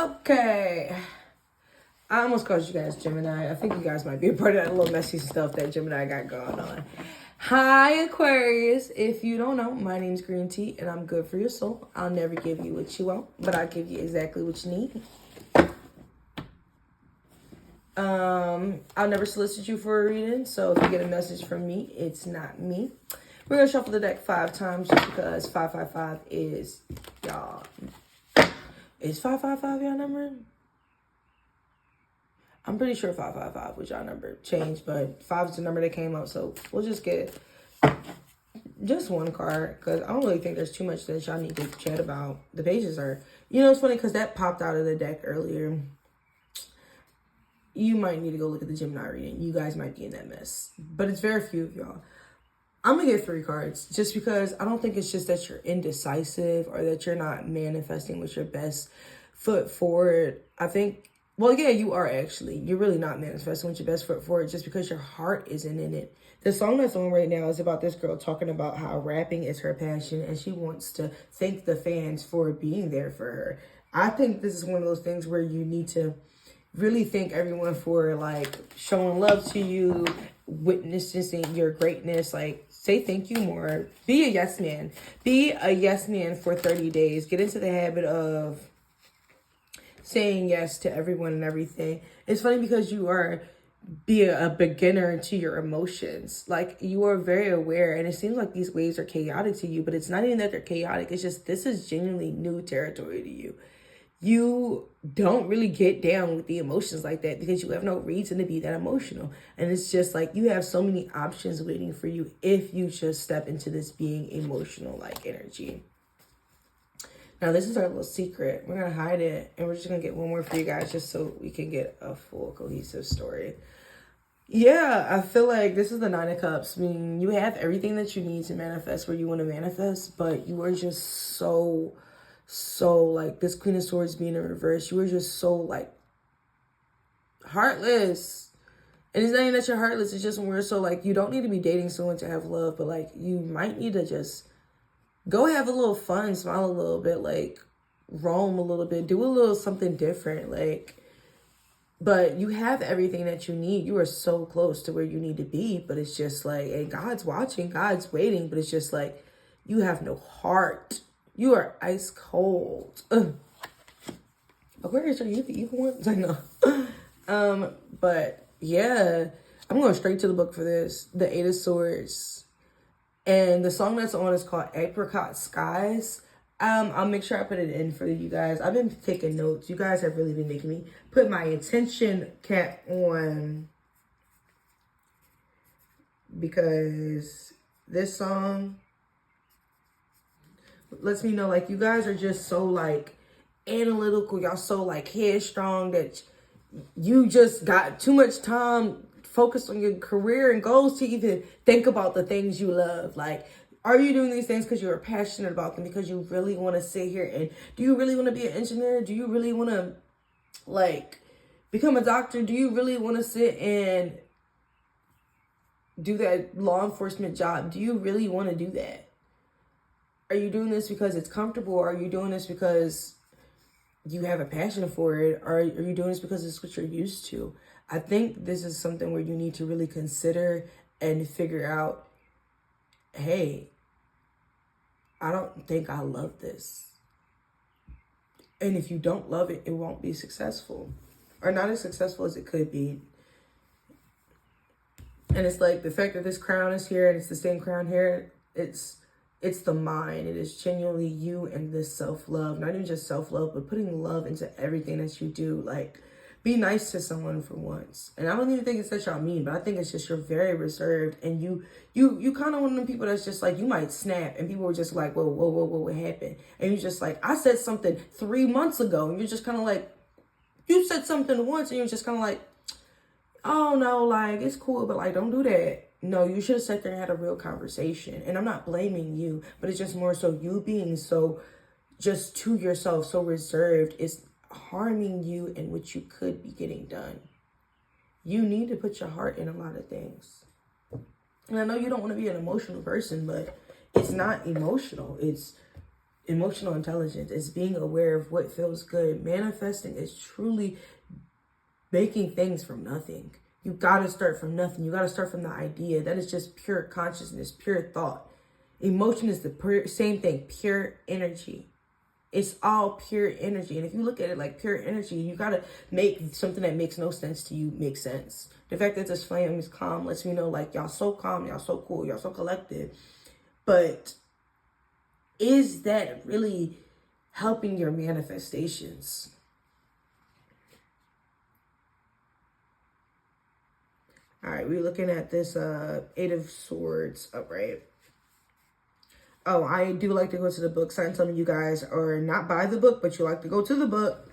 Okay. I almost called you guys Gemini. I think you guys might be a part of that little messy stuff that Gemini got going on. Hi, Aquarius. If you don't know, my name's Green Tea, and I'm good for your soul. I'll never give you what you want, but I'll give you exactly what you need. I'll never solicit you for a reading, so if you get a message from me, it's not me. We're going to shuffle the deck 5 times just because 555 is y'all. Is 555 y'all number? I'm pretty sure 555 was y'all number. Changed, but 5 is the number that came up, so we'll just get just one card because I don't really think there's too much that y'all need to chat about. The pages are, it's funny because that popped out of the deck earlier. You might need to go look at the Gemini reading. You guys might be in that mess, but it's very few of y'all. I'm going to get 3 cards just because I don't think it's just that you're indecisive or that you're not manifesting with your best foot forward. I think, well, yeah, you are actually. You're really not manifesting with your best foot forward just because your heart isn't in it. The song that's on right now is about this girl talking about how rapping is her passion and she wants to thank the fans for being there for her. I think this is one of those things where you need to really thank everyone for like showing love to you, witnessing your greatness. Like, say thank you more. Be a yes man. Be a yes man for 30 days. Get into the habit of saying yes to everyone and everything. It's funny because you are a beginner to your emotions. Like, you are very aware, and it seems like these waves are chaotic to you, but it's not even that they're chaotic. It's just this is genuinely new territory to you. You don't really get down with the emotions like that because you have no reason to be that emotional. And it's just like you have so many options waiting for you if you just step into this being emotional like energy. Now, this is our little secret. We're going to hide it, and we're just going to get one more for you guys just so we can get a full cohesive story. Yeah, I feel like this is the 9 of Cups. I mean, you have everything that you need to manifest where you want to manifest, but you are just so like this Queen of Swords being in reverse. You are just so like heartless. And it's not even that you're heartless. It's just more so like you don't need to be dating someone to have love, but like you might need to just go have a little fun, smile a little bit, like roam a little bit, do a little something different, like. But you have everything that you need. You are so close to where you need to be, but it's just like, and God's watching, God's waiting, but it's just like you have no heart. You are ice cold. Ugh. Aquarius, are you the evil ones? I know. But yeah, I'm going straight to the book for this. The 8 of Swords. And the song that's on is called Apricot Skies. I'll make sure I put it in for you guys. I've been taking notes. You guys have really been making me put my attention cap on because this song lets me know like you guys are just so like analytical. Y'all so like headstrong that you just got too much time focused on your career and goals to even think about the things you love. Like, are you doing these things because you're passionate about them, because you really want to sit here and do you really want to be an engineer? Do you really want to like become a doctor? Do you really want to sit and do that law enforcement job? Do you really want to do that? Are you doing this because it's comfortable? Or are you doing this because you have a passion for it? Or are you doing this because it's what you're used to? I think this is something where you need to really consider and figure out, hey, I don't think I love this. And if you don't love it, it won't be successful. Or not as successful as it could be. And it's like the fact that this crown is here and it's the same crown here, it's the mind. It is genuinely you and this self-love. Not even just self-love, but putting love into everything that you do. Like, be nice to someone for once. And I don't even think it's that y'all mean, but I think it's just you're very reserved. And you kind of one of them people that's just like, you might snap. And people are just like, whoa, what happened? And you're just like, I said something 3 months ago. And you're just kind of like, you said something once and you're just kind of like, oh no, like, it's cool, but like, don't do that. No, you should have sat there and had a real conversation. And I'm not blaming you, but it's just more so you being so just to yourself, so reserved, is harming you in what you could be getting done. You need to put your heart in a lot of things. And I know you don't want to be an emotional person, but it's not emotional. It's emotional intelligence. It's being aware of what feels good. Manifesting is truly making things from nothing. You got to start from nothing. You got to start from the idea. That is just pure consciousness, pure thought. Emotion is the same thing, pure energy. It's all pure energy. And if you look at it like pure energy, you got to make something that makes no sense to you make sense. The fact that this flame is calm lets me know, like, y'all so calm, y'all so cool, y'all so collected. But is that really helping your manifestations? All right, we're looking at this Eight of Swords upright. Oh, I do like to go to the book. Sign some of you guys are not by the book, but you like to go to the book.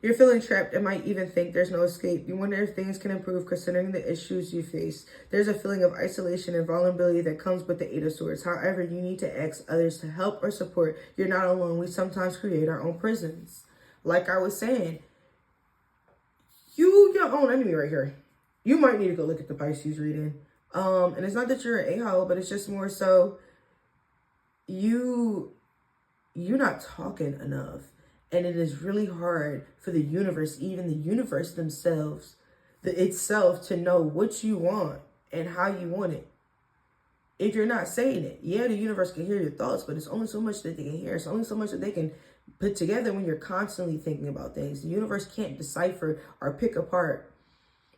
You're feeling trapped and might even think there's no escape. You wonder if things can improve considering the issues you face. There's a feeling of isolation and vulnerability that comes with the Eight of Swords. However, you need to ask others to help or support. You're not alone. We sometimes create our own prisons. Like I was saying, your own enemy right here. You might need to go look at the Pisces reading. And it's not that you're an a-hole, but it's just more so you're not talking enough. And it is really hard for the universe, even the universe themselves, itself, to know what you want and how you want it. If you're not saying it, yeah, the universe can hear your thoughts, but it's only so much that they can hear. It's only so much that they can put together when you're constantly thinking about things. The universe can't decipher or pick apart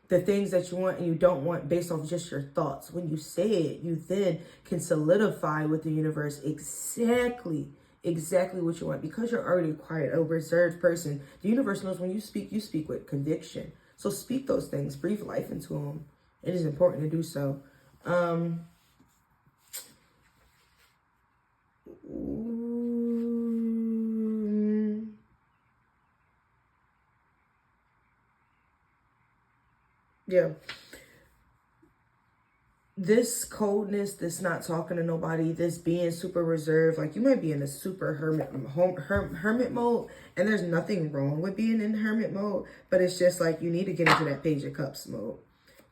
the things that you want and you don't want based off just your thoughts. When you say it, you then can solidify with the universe exactly what you want. Because you're already a quiet, a reserved person, the universe knows when you speak with conviction. So speak those things, breathe life into them. It is important to do so. Yeah. This coldness, this not talking to nobody, this being super reserved, like you might be in a super hermit mode, and there's nothing wrong with being in hermit mode, but it's just like you need to get into that Page of Cups mode.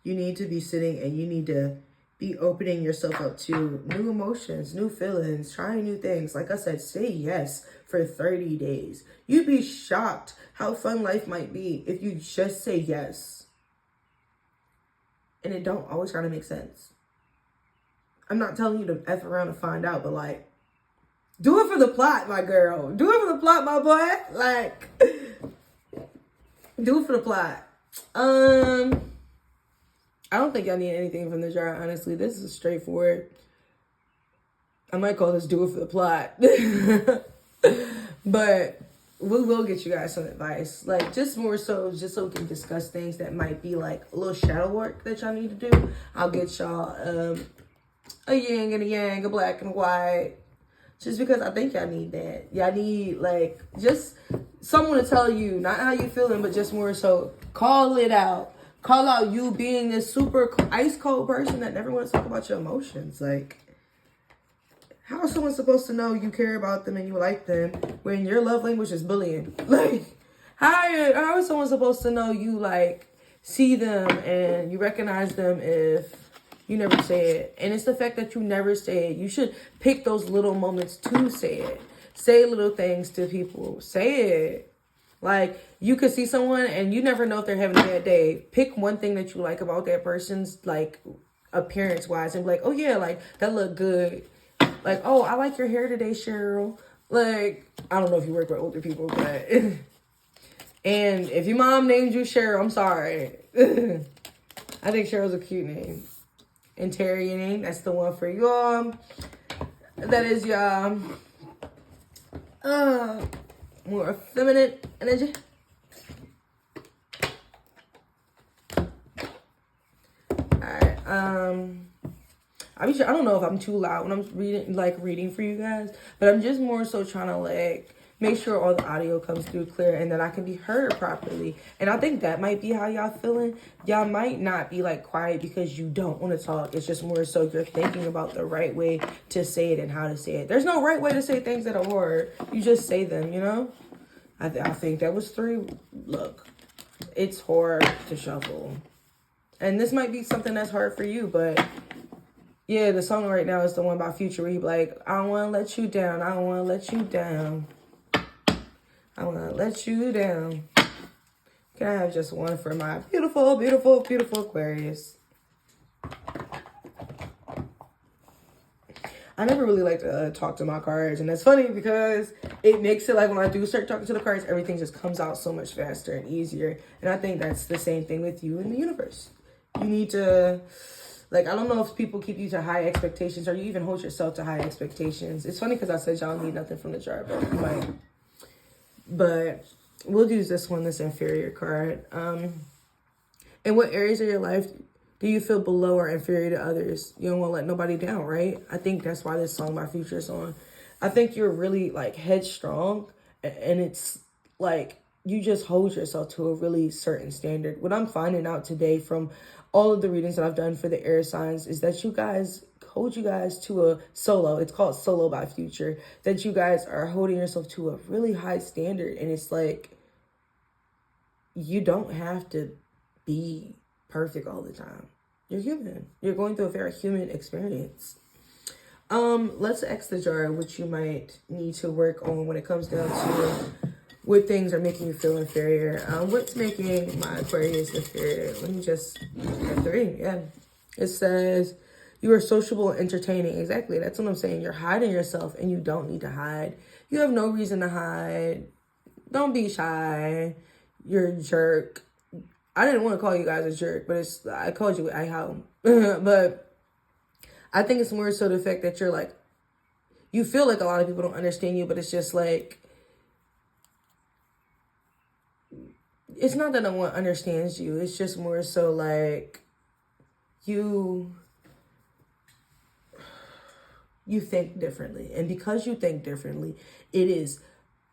You need to be sitting and you need to be opening yourself up to new emotions, new feelings, trying new things. Like I said, say yes for 30 days. You'd be shocked how fun life might be if you just say yes. And it don't always try to make sense. I'm not telling you to F around and find out, but like, do it for the plot, my girl. Do it for the plot, my boy. Like, do it for the plot. I don't think y'all need anything from the jar, honestly. This is straightforward. I might call this do it for the plot. But we will get you guys some advice. Like, just more so, just so we can discuss things that might be like a little shadow work that y'all need to do. I'll get y'all a yin and a yang, a black and a white. Just because I think y'all need that. Y'all need, like, just someone to tell you, not how you feeling, but just more so, call it out. Call out you being this super ice cold person that never wants to talk about your emotions. Like, how is someone supposed to know you care about them and you like them when your love language is bullying? Like, how is someone supposed to know you, like, see them and you recognize them if you never say it? And it's the fact that you never say it. You should pick those little moments to say it. Say little things to people. Say it. Like, you could see someone and you never know if they're having a bad day. Pick one thing that you like about that person's, like, appearance-wise and be like, oh, yeah, like, that look good. Like, oh, I like your hair today, Cheryl. Like, I don't know if you work with older people, but... And if your mom named you Cheryl, I'm sorry. I think Cheryl's a cute name. And Terry name, that's the one for y'all. That is y'all. More feminine energy. Alright, I don't know if I'm too loud when I'm reading for you guys, but I'm just more so trying to, like, make sure all the audio comes through clear and that I can be heard properly. And I think that might be how y'all feeling. Y'all might not be, like, quiet because you don't want to talk. It's just more so you're thinking about the right way to say it and how to say it. There's no right way to say things that are hard. You just say them, you know? I think that was 3. Look, it's hard to shuffle. And this might be something that's hard for you, but Yeah, the song right now is the one by Future where he be like, I don't want to let you down. I don't want to let you down. I want to let you down. Can I have just one for my beautiful, beautiful, beautiful Aquarius? I never really like to talk to my cards. And that's funny because it makes it like when I do start talking to the cards, everything just comes out so much faster and easier. And I think that's the same thing with you in the universe. You need to, like, I don't know if people keep you to high expectations or you even hold yourself to high expectations. It's funny because I said y'all need nothing from the jar, but you might. But we'll use this one, this inferior card. In what areas of your life do you feel below or inferior to others? You don't want to let nobody down, right? I think that's why this song by Future is on. I think you're really like headstrong, and it's like you just hold yourself to a really certain standard. What I'm finding out today from all of the readings that I've done for the air signs is that you guys hold you guys to a solo. It's called Solo by Future. That you guys are holding yourself to a really high standard. And it's like, you don't have to be perfect all the time. You're human. You're going through a very human experience. Let's X the jar, which you might need to work on when it comes down to what things are making you feel inferior. What's making my Aquarius inferior? Let me just get 3. Yeah. It says you are sociable and entertaining. Exactly. That's what I'm saying. You're hiding yourself and you don't need to hide. You have no reason to hide. Don't be shy. You're a jerk. I didn't want to call you guys a jerk, but I called you how. But I think it's more so the fact that you're like, you feel like a lot of people don't understand you, but it's just like, it's not that no one understands you. It's just more so like you think differently. And because you think differently, it is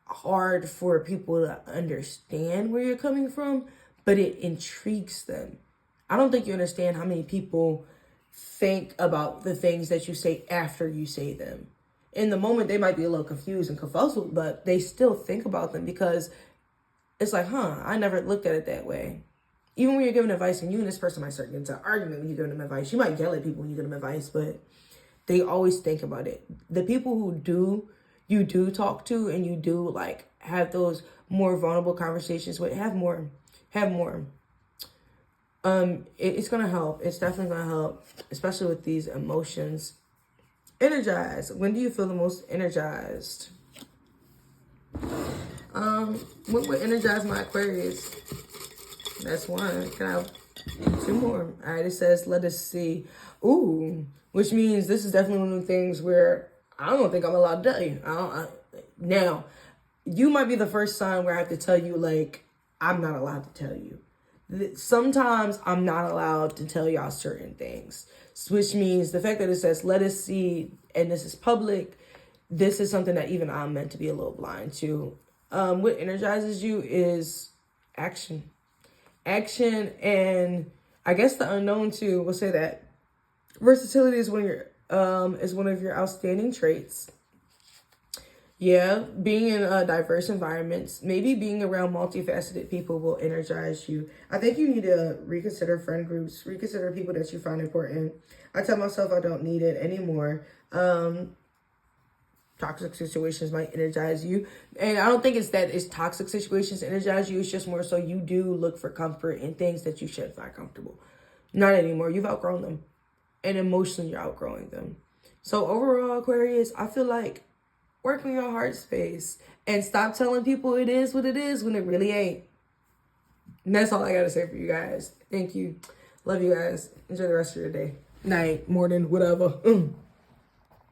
hard for people to understand where you're coming from, but it intrigues them. I don't think you understand how many people think about the things that you say after you say them. In the moment, they might be a little confused and confuzzled, but they still think about them because it's like, I never looked at it that way. Even when you're giving advice, and you and this person might start getting into an argument when you're giving them advice. You might yell at people when you give them advice, but they always think about it. The people who you do talk to and you do like have those more vulnerable conversations with, have more. It's gonna help. It's definitely gonna help, especially with these emotions. Energized. When do you feel the most energized? What would energize my Aquarius? That's one. Can I have 2 more? All right, it says, let us see. Ooh, which means this is definitely one of the things where I don't think I'm allowed to tell you. Now, you might be the first sign where I have to tell you, like, I'm not allowed to tell you. Sometimes I'm not allowed to tell y'all certain things, which means the fact that it says, let us see, and this is public, this is something that even I'm meant to be a little blind to. What energizes you is action. Action, and I guess the unknown too. We'll say that versatility is one of your outstanding traits. Yeah, being in diverse environments, maybe being around multifaceted people will energize you. I think you need to reconsider friend groups, reconsider people that you find important. I tell myself I don't need it anymore. Toxic situations might energize you. And I don't think it's toxic situations energize you. It's just more so you do look for comfort in things that you should find comfortable. Not anymore. You've outgrown them. And emotionally, you're outgrowing them. So overall, Aquarius, I feel like work on your heart space and stop telling people it is what it is when it really ain't. And that's all I got to say for you guys. Thank you. Love you guys. Enjoy the rest of your day. Night, morning, whatever.